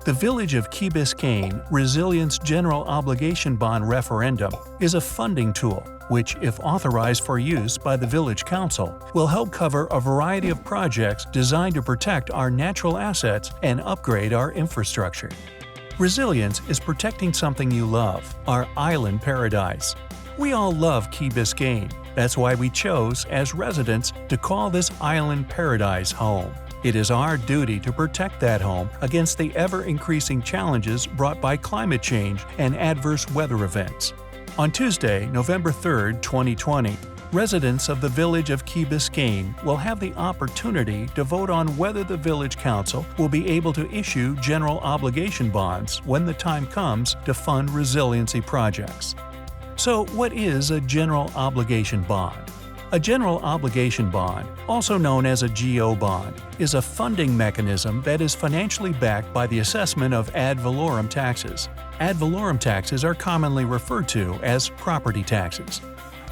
The Village of Key Biscayne Resilience General Obligation Bond Referendum is a funding tool which, if authorized for use by the Village Council, will help cover a variety of projects designed to protect our natural assets and upgrade our infrastructure. Resilience is protecting something you love, our island paradise. We all love Key Biscayne. That's why we chose, as residents, to call this island paradise home. It is our duty to protect that home against the ever-increasing challenges brought by climate change and adverse weather events. On Tuesday, November 3, 2020, residents of the Village of Key Biscayne will have the opportunity to vote on whether the Village Council will be able to issue general obligation bonds when the time comes to fund resiliency projects. So, what is a general obligation bond? A general obligation bond, also known as a GO bond, is a funding mechanism that is financially backed by the assessment of ad valorem taxes. Ad valorem taxes are commonly referred to as property taxes.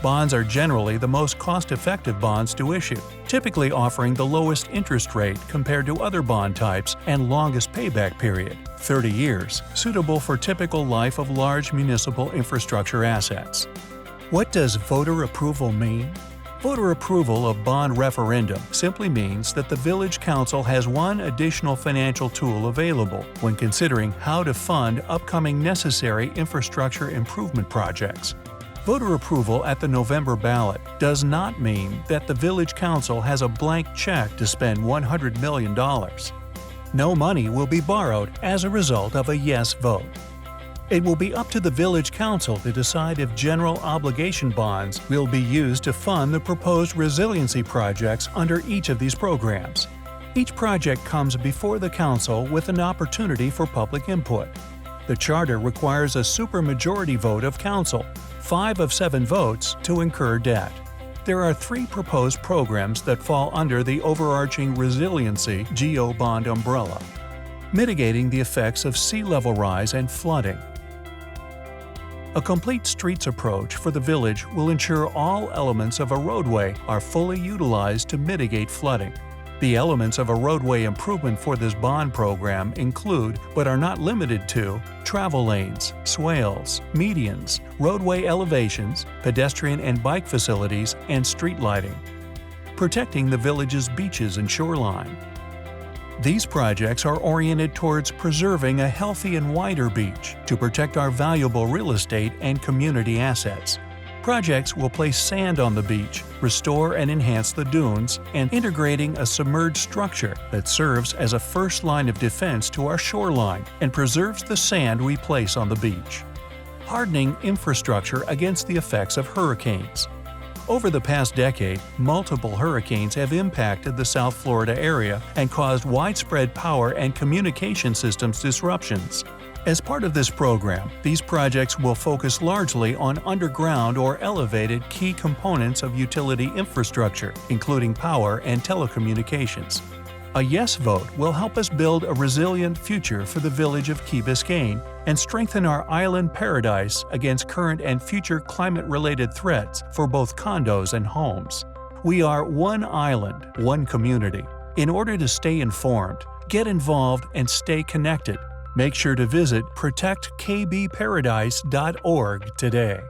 Bonds are generally the most cost-effective bonds to issue, typically offering the lowest interest rate compared to other bond types and longest payback period, 30 years, suitable for typical life of large municipal infrastructure assets. What does voter approval mean? Voter approval of bond referendum simply means that the Village Council has one additional financial tool available when considering how to fund upcoming necessary infrastructure improvement projects. Voter approval at the November ballot does not mean that the Village Council has a blank check to spend $100 million. No money will be borrowed as a result of a yes vote. It will be up to the Village Council to decide if general obligation bonds will be used to fund the proposed resiliency projects under each of these programs. Each project comes before the Council with an opportunity for public input. The Charter requires a supermajority vote of Council, 5 of 7 votes, to incur debt. There are 3 proposed programs that fall under the overarching Resiliency GO bond umbrella. Mitigating the effects of sea level rise and flooding. A complete streets approach for the village will ensure all elements of a roadway are fully utilized to mitigate flooding. The elements of a roadway improvement for this bond program include, but are not limited to, travel lanes, swales, medians, roadway elevations, pedestrian and bike facilities, and street lighting. Protecting the village's beaches and shoreline. These projects are oriented towards preserving a healthy and wider beach to protect our valuable real estate and community assets. Projects will place sand on the beach, restore and enhance the dunes, and integrating a submerged structure that serves as a first line of defense to our shoreline and preserves the sand we place on the beach. Hardening infrastructure against the effects of hurricanes. Over the past decade, multiple hurricanes have impacted the South Florida area and caused widespread power and communication systems disruptions. As part of this program, these projects will focus largely on underground or elevated key components of utility infrastructure, including power and telecommunications. A yes vote will help us build a resilient future for the Village of Key Biscayne and strengthen our island paradise against current and future climate-related threats for both condos and homes. We are one island, one community. In order to stay informed, get involved, and stay connected, make sure to visit protectkbparadise.org today.